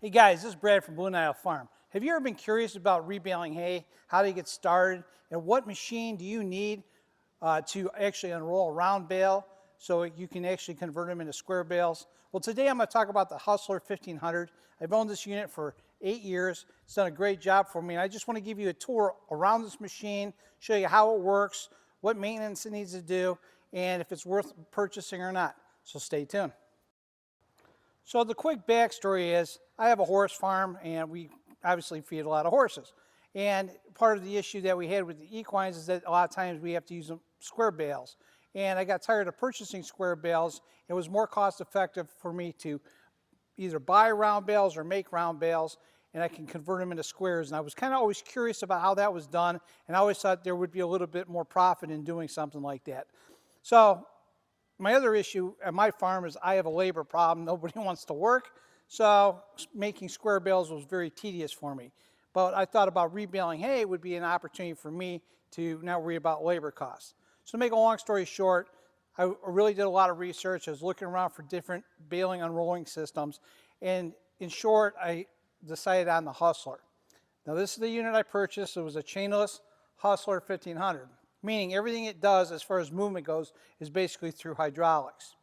Hey guys, this is Brad from Blue Nile Farm. Have you ever been curious about rebaling hay? How do you get started? And what machine do you need to actually unroll a round bale so you can actually convert them into square bales? Well, today I'm going to talk about the Hustler 1500. I've owned this unit for 8 years. It's done a great job for me. And I just want to give you a tour around this machine, show you how it works, what maintenance it needs to do, and if it's worth purchasing or not. So stay tuned. So the quick backstory is I have a horse farm and we obviously feed a lot of horses. And part of the issue that we had with the equines is that a lot of times we have to use square bales. And I got tired of purchasing square bales. It was more cost effective for me to either buy round bales or make round bales, and I can convert them into squares. And I was kind of always curious about how that was done, and I always thought there would be a little bit more profit in doing something like that. So my other issue at my farm is I have a labor problem. Nobody wants to work, so making square bales was very tedious for me. But I thought about rebaling hay would be an opportunity for me to not worry about labor costs. So to make a long story short, I really did a lot of research. I was looking around for different baling unrolling systems, and in short, I decided on the Hustler. Now this is the unit I purchased. It was a Chainless Hustler 1500. Meaning everything it does as far as movement goes is basically through hydraulics.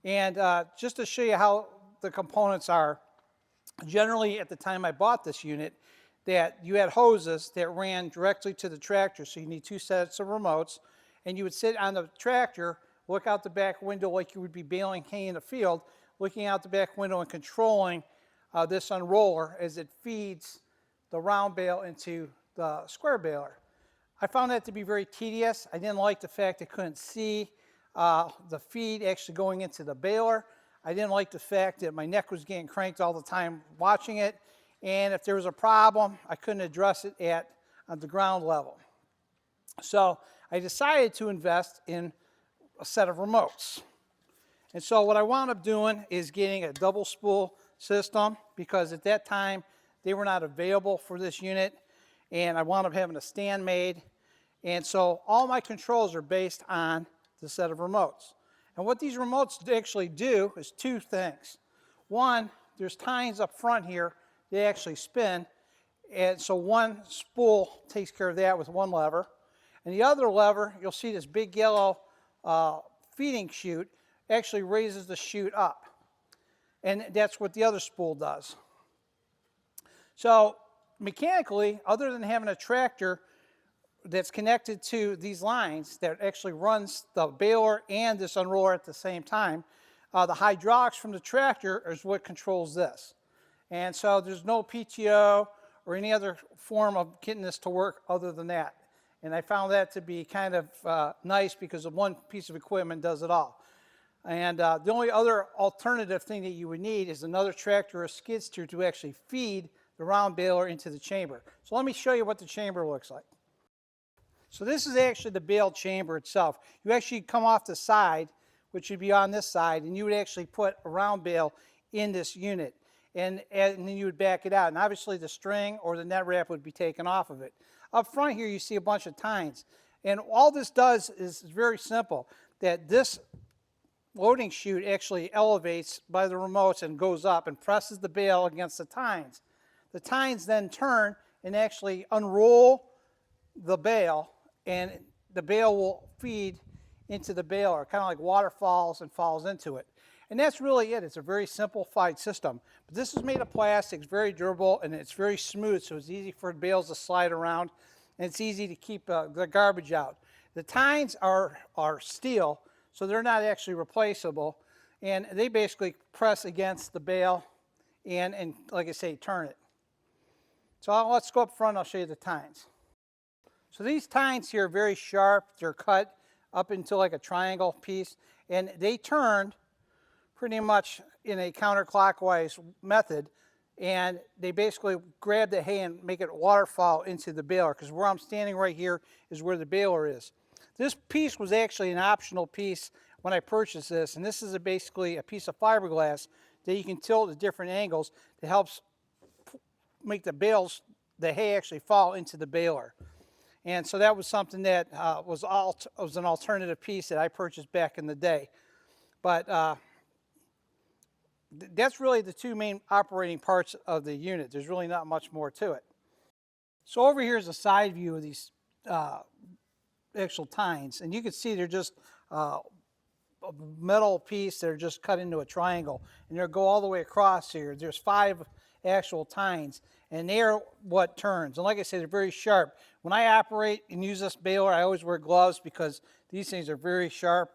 And just to show you how the components are, generally at the time I bought this unit, that you had hoses that ran directly to the tractor, so you need two sets of remotes, and you would sit on the tractor, look out the back window like you would be baling hay in the field, looking out the back window and controlling this unroller as it feeds the round bale into the square baler. I found that to be very tedious. I didn't like the fact I couldn't see the feed actually going into the baler. I didn't like the fact that my neck was getting cranked all the time watching it. And if there was a problem, I couldn't address it at the ground level. So I decided to invest in a set of remotes. And so what I wound up doing is getting a double spool system, because at that time they were not available for this unit. And I wound up having a stand made. And so all my controls are based on the set of remotes. And what these remotes actually do is two things. One, there's tines up front here. They actually spin. And so one spool takes care of that with one lever. And the other lever, you'll see this big yellow feeding chute, actually raises the chute up. And that's what the other spool does. So mechanically, other than having a tractor that's connected to these lines that actually runs the baler and this unroller at the same time, the hydraulics from the tractor is what controls this. And so there's no PTO or any other form of getting this to work other than that. And I found that to be kind of nice, because one piece of equipment does it all. And the only other alternative thing that you would need is another tractor or skid steer to actually feed the round baler into the chamber. So let me show you what the chamber looks like. So this is actually the bale chamber itself. You actually come off the side, which would be on this side, and you would actually put a round bale in this unit. And then you would back it out. And obviously the string or the net wrap would be taken off of it. Up front here you see a bunch of tines. And all this does is very simple. That this loading chute actually elevates by the remotes and goes up and presses the bale against the tines. The tines then turn and actually unroll the bale, and the bale will feed into the baler, kind of like waterfalls and falls into it. And that's really it. It's a very simplified system. But this is made of plastic, it's very durable, and it's very smooth, so it's easy for bales to slide around, and it's easy to keep the garbage out. The tines are steel, so they're not actually replaceable, and they basically press against the bale and like I say, turn it. So let's go up front, I'll show you the tines. So these tines here are very sharp. They're cut up into like a triangle piece, and they turned pretty much in a counterclockwise method, and they basically grab the hay and make it waterfall into the baler, because where I'm standing right here is where the baler is. This piece was actually an optional piece when I purchased this, and this is basically a piece of fiberglass that you can tilt at different angles that helps make the hay actually fall into the baler. And so that was something that was an alternative piece that I purchased back in the day. But that's really the two main operating parts of the unit. There's really not much more to it. So over here is a side view of these actual tines, and you can see they're just a metal piece that are just cut into a triangle, and they'll go all the way across here. There's 5 actual tines, and they're what turns. And like I said, they're very sharp. When I operate and use this baler, I always wear gloves because these things are very sharp,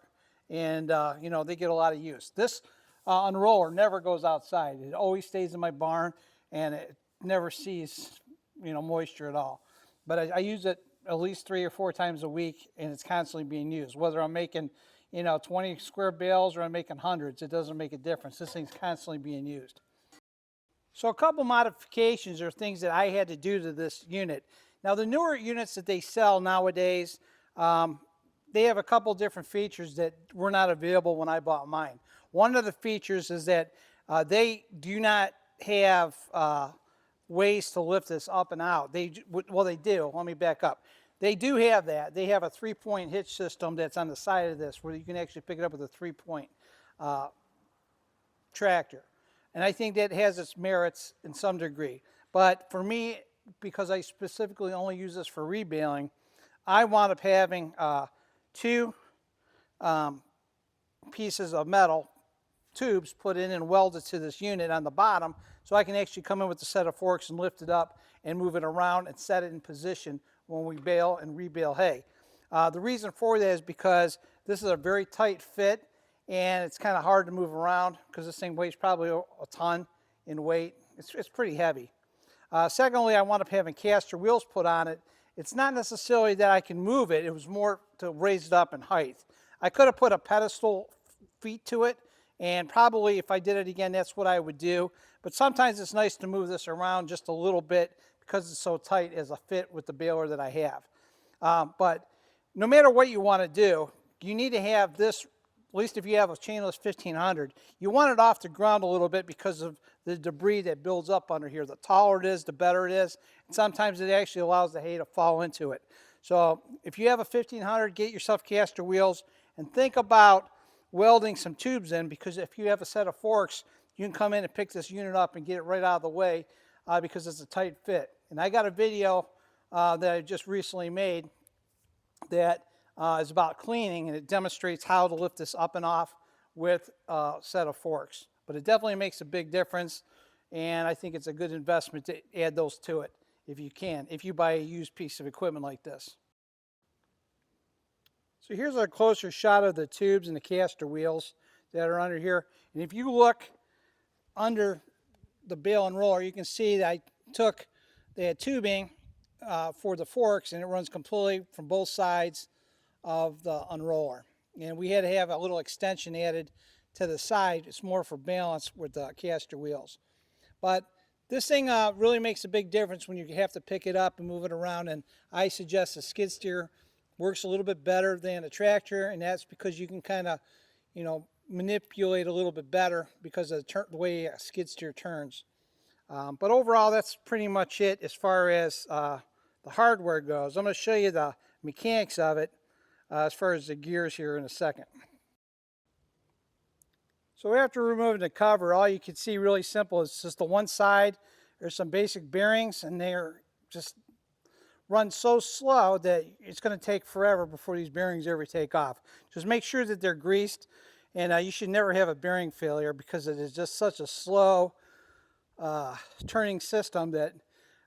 and you know, they get a lot of use. This unroller never goes outside. It always stays in my barn, and it never sees, you know, moisture at all. But I use it at least 3 or 4 times a week, and it's constantly being used. Whether I'm making, you know, 20 square bales or I'm making hundreds, it doesn't make a difference. This thing's constantly being used. So a couple modifications are things that I had to do to this unit. Now the newer units that they sell nowadays, they have a couple different features that were not available when I bought mine. One of the features is that they do not have ways to lift this up and out. Well, they do. Let me back up. They do have that. They have a 3-point hitch system that's on the side of this where you can actually pick it up with a 3-point tractor. And I think that has its merits in some degree. But for me, because I specifically only use this for rebaling, I wound up having 2 pieces of metal tubes put in and welded to this unit on the bottom, so I can actually come in with a set of forks and lift it up and move it around and set it in position when we bale and rebale hay. The reason for that is because this is a very tight fit, and it's kind of hard to move around because this thing weighs probably a ton in weight. It's pretty heavy. Secondly, I wound up having caster wheels put on it. It's not necessarily that I can move it. It was more to raise it up in height. I could have put a pedestal feet to it, and probably if I did it again, that's what I would do. But sometimes it's nice to move this around just a little bit because it's so tight as a fit with the baler that I have. But no matter what you want to do, you need to have this, at least if you have a Chainless 1500, you want it off the ground a little bit because of the debris that builds up under here. The taller it is, the better it is. And sometimes it actually allows the hay to fall into it. So if you have a 1500, get yourself caster wheels and think about welding some tubes in, because if you have a set of forks, you can come in and pick this unit up and get it right out of the way because it's a tight fit. And I got a video that I just recently made that is about cleaning, and it demonstrates how to lift this up and off with a set of forks. But it definitely makes a big difference, and I think it's a good investment to add those to it if you can, if you buy a used piece of equipment like this. So here's a closer shot of the tubes and the caster wheels that are under here. And if you look under the bale and roller, you can see that I took the tubing for the forks, and it runs completely from both sides of the unroller. And we had to have a little extension added to the side. It's more for balance with the caster wheels. But this thing really makes a big difference when you have to pick it up and move it around. And I suggest a skid steer works a little bit better than a tractor, and that's because you can kind of, you know, manipulate a little bit better because of the way a skid steer turns. But overall, that's pretty much it as far as the hardware goes. I'm going to show you the mechanics of it as far as the gears here in a second. So after removing the cover, all you can see really simple is just the one side. There's some basic bearings, and they're just run so slow that it's going to take forever before these bearings ever take off. Just make sure that they're greased, and you should never have a bearing failure because it is just such a slow turning system that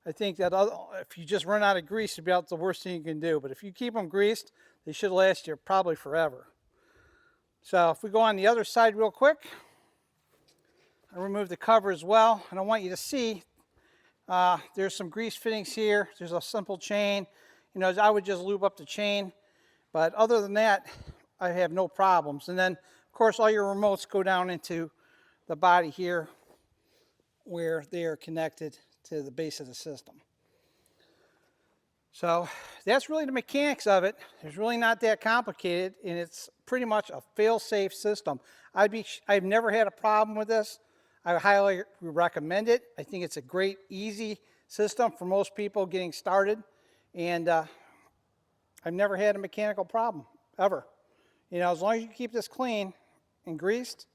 I think that if you just run out of grease, it'd be about the worst thing you can do. But if you keep them greased, they should last you probably forever. So if we go on the other side real quick, I remove the cover as well, and I want you to see there's some grease fittings here. There's a simple chain. You know, I would just lube up the chain, but other than that, I have no problems. And then, of course, all your remotes go down into the body here where they are connected to the base of the system. So that's really the mechanics of it. It's really not that complicated, and it's pretty much a fail-safe system. I've never had a problem with this. I highly recommend it. I think it's a great, easy system for most people getting started, and I've never had a mechanical problem, ever. You know, as long as you keep this clean and greased,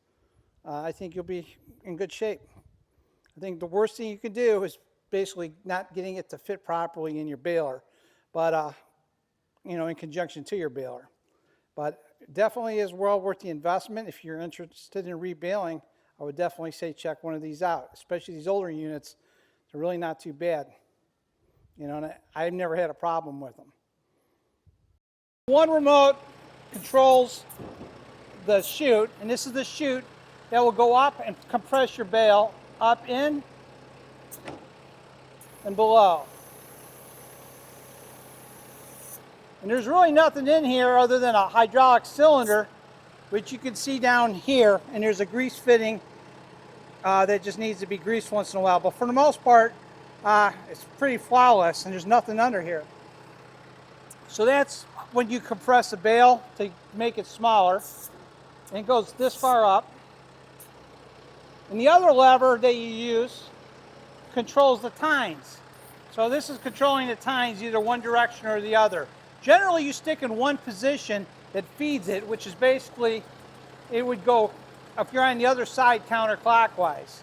I think you'll be in good shape. I think the worst thing you can do is basically not getting it to fit properly in your baler, but you know, in conjunction to your baler. But definitely is well worth the investment. If you're interested in rebaling, I would definitely say check one of these out, especially these older units. They're really not too bad. You know, and I've never had a problem with them. One remote controls the chute, and this is the chute that will go up and compress your bale up in and below. And there's really nothing in here other than a hydraulic cylinder, which you can see down here, and there's a grease fitting that just needs to be greased once in a while. But for the most part, it's pretty flawless, and there's nothing under here. So that's when you compress a bale to make it smaller, and it goes this far up. And the other lever that you use controls the tines. So this is controlling the tines either one direction or the other. Generally, you stick in one position that feeds it, which is basically, it would go, if you're on the other side, counterclockwise.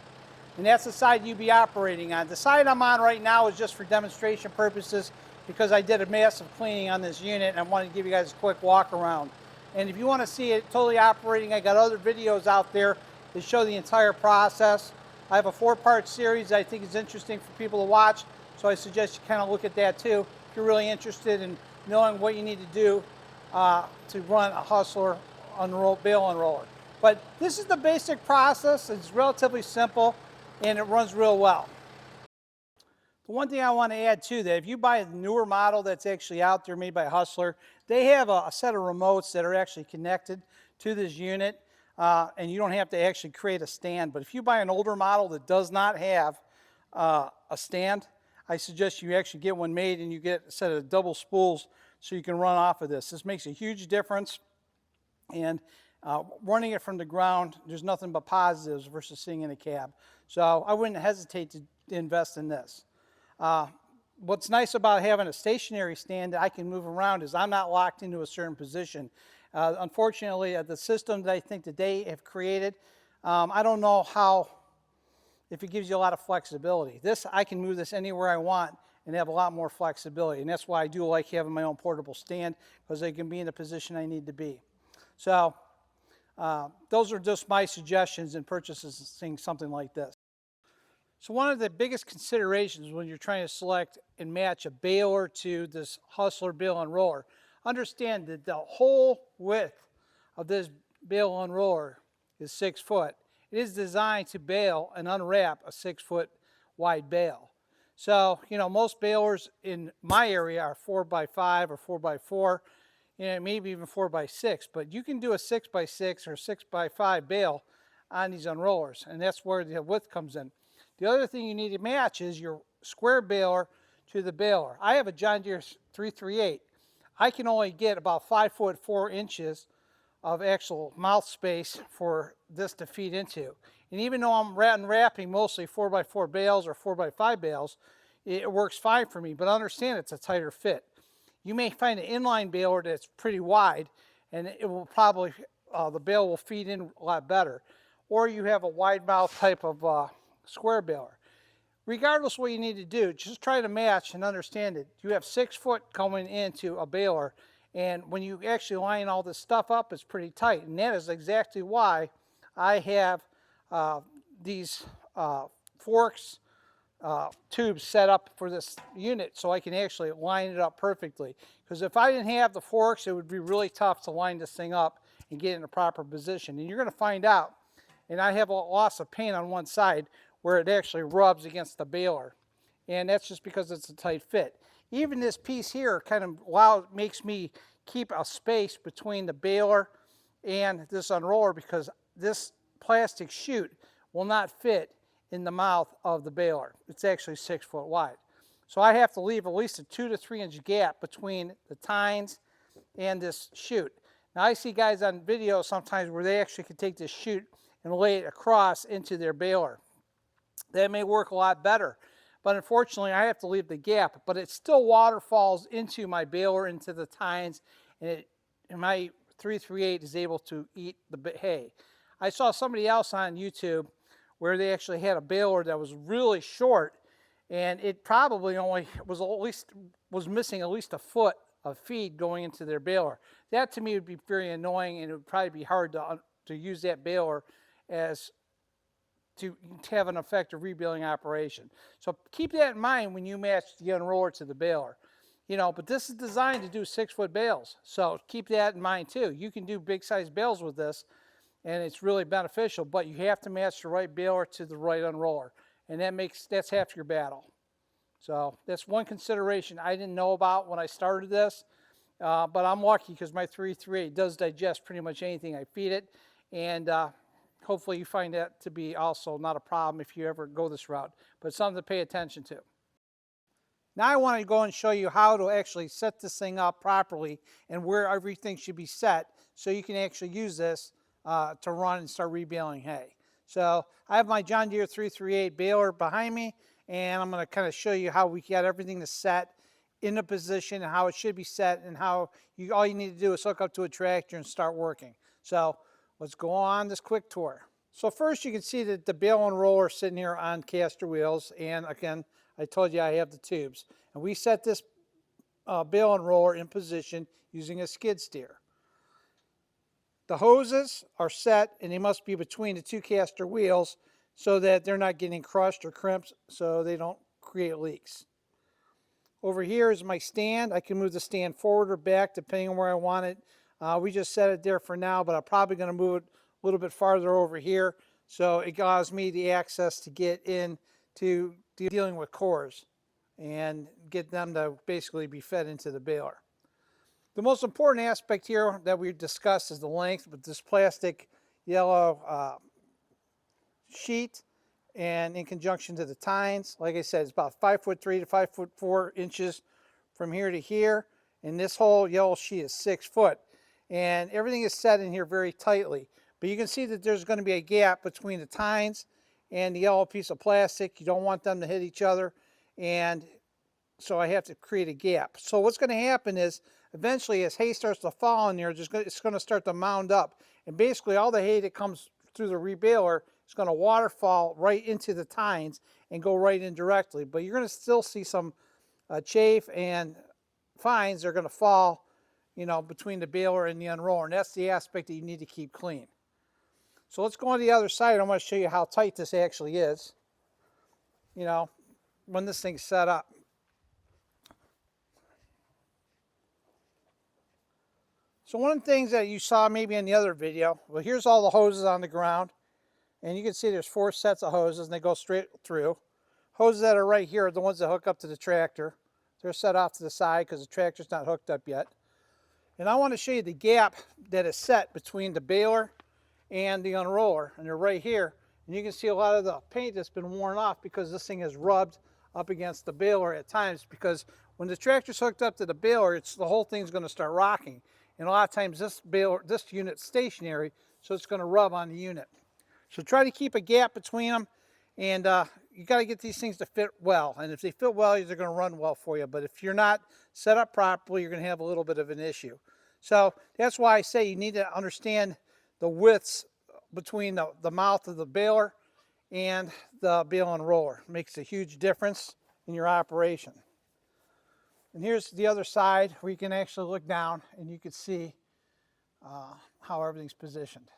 And that's the side you'd be operating on. The side I'm on right now is just for demonstration purposes because I did a massive cleaning on this unit and I wanted to give you guys a quick walk around. And if you want to see it totally operating, I got other videos out there that show the entire process. I have a 4-part series that I think is interesting for people to watch, so I suggest you kind of look at that too if you're really interested in knowing what you need to do to run a Hustler Bale Unroller. But this is the basic process. It's relatively simple and it runs real well. The one thing I want to add too, that if you buy a newer model that's actually out there made by Hustler, they have a set of remotes that are actually connected to this unit, and you don't have to actually create a stand. But if you buy an older model that does not have a stand, I suggest you actually get one made and you get a set of double spools so you can run off of this. This makes a huge difference, and running it from the ground, there's nothing but positives versus sitting in a cab. So I wouldn't hesitate to invest in this. What's nice about having a stationary stand that I can move around is I'm not locked into a certain position. Unfortunately, the system that I think that they have created, I don't know if it gives you a lot of flexibility. This, I can move this anywhere I want and have a lot more flexibility. And that's why I do like having my own portable stand, because I can be in the position I need to be. So those are just my suggestions in purchasing something like this. So one of the biggest considerations when you're trying to select and match a baler to this Hustler Bale Unroller, understand that the whole width of this Bale Unroller is 6 foot. It is designed to bale and unwrap a 6 foot wide bale. So, you know, most balers in my area are 4x5 or 4x4, you know, maybe even 4x6, but you can do a 6x6 or 6x5 bale on these unrollers, and that's where the width comes in. The other thing you need to match is your square baler to the baler. I have a John Deere 338. I can only get about 5 foot 4 inches of actual mouth space for this to feed into. And even though I'm wrapping mostly 4x4 bales or 4x5 bales, it works fine for me, but understand it's a tighter fit. You may find an inline baler that's pretty wide, and it will probably, the bale will feed in a lot better. Or you have a wide mouth type of square baler. Regardless of what you need to do, just try to match and understand it. You have 6 foot coming into a baler, and when you actually line all this stuff up, it's pretty tight. And that is exactly why I have these forks, tubes set up for this unit so I can actually line it up perfectly. Because if I didn't have the forks, it would be really tough to line this thing up and get in the proper position. And you're going to find out, and I have a loss of paint on one side where it actually rubs against the baler. And that's just because it's a tight fit. Even this piece here kind of makes me keep a space between the baler and this unroller, because this plastic chute will not fit in the mouth of the baler. It's actually 6 foot wide. So I have to leave at least a 2 to 3 inch gap between the tines and this chute. Now I see guys on video sometimes where they actually can take this chute and lay it across into their baler. That may work a lot better, but unfortunately I have to leave the gap, but it still waterfalls into my baler, into the tines, and my 338 is able to eat the hay. I saw somebody else on YouTube where they actually had a baler that was really short, and it probably only was missing at least a foot of feed going into their baler. That to me would be very annoying, and it would probably be hard to use that baler as to have an effective rebaling operation. So keep that in mind when you match the unroller to the baler. But this is designed to do 6-foot bales. So keep that in mind too. You can do big size bales with this, and it's really beneficial, but you have to match the right baler to the right unroller. And that's half your battle. So that's one consideration I didn't know about when I started this, but I'm lucky because my 338 does digest pretty much anything I feed it, and hopefully you find that to be also not a problem if you ever go this route, but something to pay attention to. Now I want to go and show you how to actually set this thing up properly and where everything should be set so you can actually use this to run and start rebaling hay. So I have my John Deere 338 baler behind me, and I'm going to kind of show you how we got everything to set in a position and how it should be set, and how all you need to do is hook up to a tractor and start working. So let's go on this quick tour. So first you can see that the bale and roller sitting here on caster wheels, and again I told you I have the tubes, and we set this bale and roller in position using a skid steer. The hoses are set, and they must be between the two caster wheels so that they're not getting crushed or crimped, so they don't create leaks. Over here is my stand. I can move the stand forward or back depending on where I want it. We just set it there for now, but I'm probably going to move it a little bit farther over here so it allows me the access to get in to dealing with cores and get them to basically be fed into the baler. The most important aspect here that we discussed is the length with this plastic yellow sheet, and in conjunction to the tines. Like I said, it's about 5'3" to 5'4" inches from here to here, and this whole yellow sheet is 6 foot, and everything is set in here very tightly. But you can see that there's going to be a gap between the tines and the yellow piece of plastic. You don't want them to hit each other, and so I have to create a gap. So what's going to happen is eventually as hay starts to fall in there, it's going to start to mound up, and basically all the hay that comes through the rebaler is going to waterfall right into the tines and go right in directly. But you're going to still see some chaff and fines are going to fall, between the baler and the unroller, and that's the aspect that you need to keep clean. So let's go on the other side. I'm going to show you how tight this actually is, when this thing's set up. So one of the things that you saw maybe in the other video, well, here's all the hoses on the ground, and you can see there's 4 sets of hoses, and they go straight through. Hoses that are right here are the ones that hook up to the tractor. They're set off to the side because the tractor's not hooked up yet. And I want to show you the gap that is set between the baler and the unroller, and they're right here. And you can see a lot of the paint that's been worn off because this thing is rubbed up against the baler at times, because when the tractor's hooked up to the baler, the whole thing's going to start rocking. And a lot of times this unit's stationary, so it's going to rub on the unit. So try to keep a gap between them, and you got to get these things to fit well. And if they fit well, they're going to run well for you. But if you're not set up properly, you're going to have a little bit of an issue. So that's why I say you need to understand the widths between the mouth of the baler and the bale and roller. It makes a huge difference in your operation. And here's the other side where you can actually look down and you can see how everything's positioned.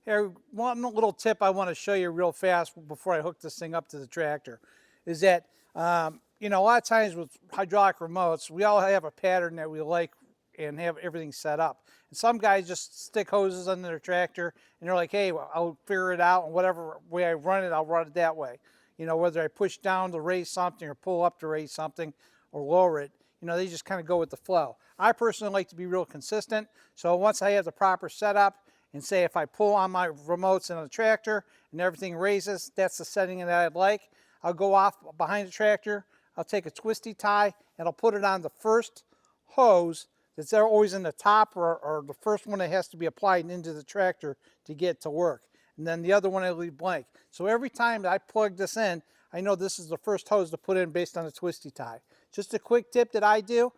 Here, one little tip I want to show you real fast before I hook this thing up to the tractor is that, a lot of times with hydraulic remotes, we all have a pattern that we like and have everything set up. And some guys just stick hoses under their tractor and they're like, hey, well, I'll figure it out, and whatever way I run it, I'll run it that way. Whether I push down to raise something or pull up to raise something or lower it, they just kind of go with the flow. I personally like to be real consistent, so once I have the proper setup, and say if I pull on my remotes in the tractor and everything raises, that's the setting that I'd like. I'll go off behind the tractor, I'll take a twisty tie, and I'll put it on the first hose that's there always in the top, or the first one that has to be applied into the tractor to get to work. And then the other one I leave blank. So every time that I plug this in, I know this is the first hose to put in based on the twisty tie. Just a quick tip that I do.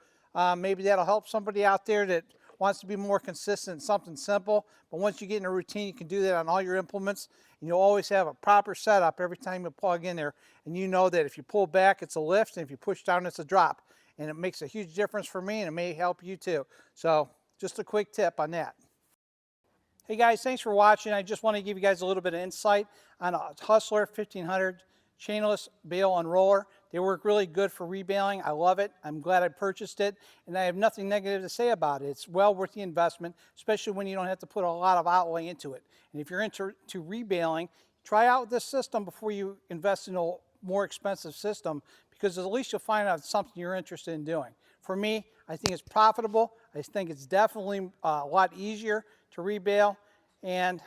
Maybe that'll help somebody out there that wants to be more consistent, something simple, but once you get in a routine, you can do that on all your implements, and you'll always have a proper setup every time you plug in there, and you know that if you pull back, it's a lift, and if you push down, it's a drop, and it makes a huge difference for me, and it may help you too. So just a quick tip on that. Hey guys, thanks for watching. I just want to give you guys a little bit of insight on a Hustler 1500 Chainless Bale Unroller. They work really good for rebaling. I love it. I'm glad I purchased it, and I have nothing negative to say about it. It's well worth the investment, especially when you don't have to put a lot of outlay into it. And if you're into rebaling, try out this system before you invest in a more expensive system, because at least you'll find out something you're interested in doing. For me, I think it's profitable. I think it's definitely a lot easier to rebale, and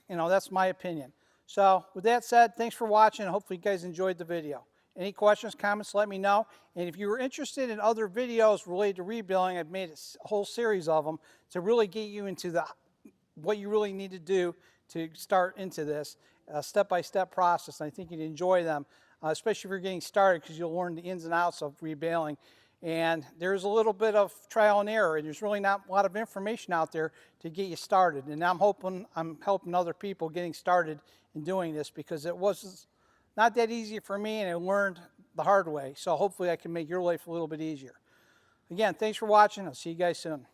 that's my opinion. So with that said, thanks for watching. Hopefully you guys enjoyed the video. Any questions, comments, let me know. And if you were interested in other videos related to rebaling, I've made a whole series of them to really get you into what you really need to do to start into this step-by-step process. And I think you'd enjoy them, especially if you're getting started, because you'll learn the ins and outs of rebaling. And there's a little bit of trial and error, and there's really not a lot of information out there to get you started. And I'm hoping I'm helping other people getting started in doing this, because it was not that easy for me, and I learned the hard way. So hopefully I can make your life a little bit easier. Again, thanks for watching. I'll see you guys soon.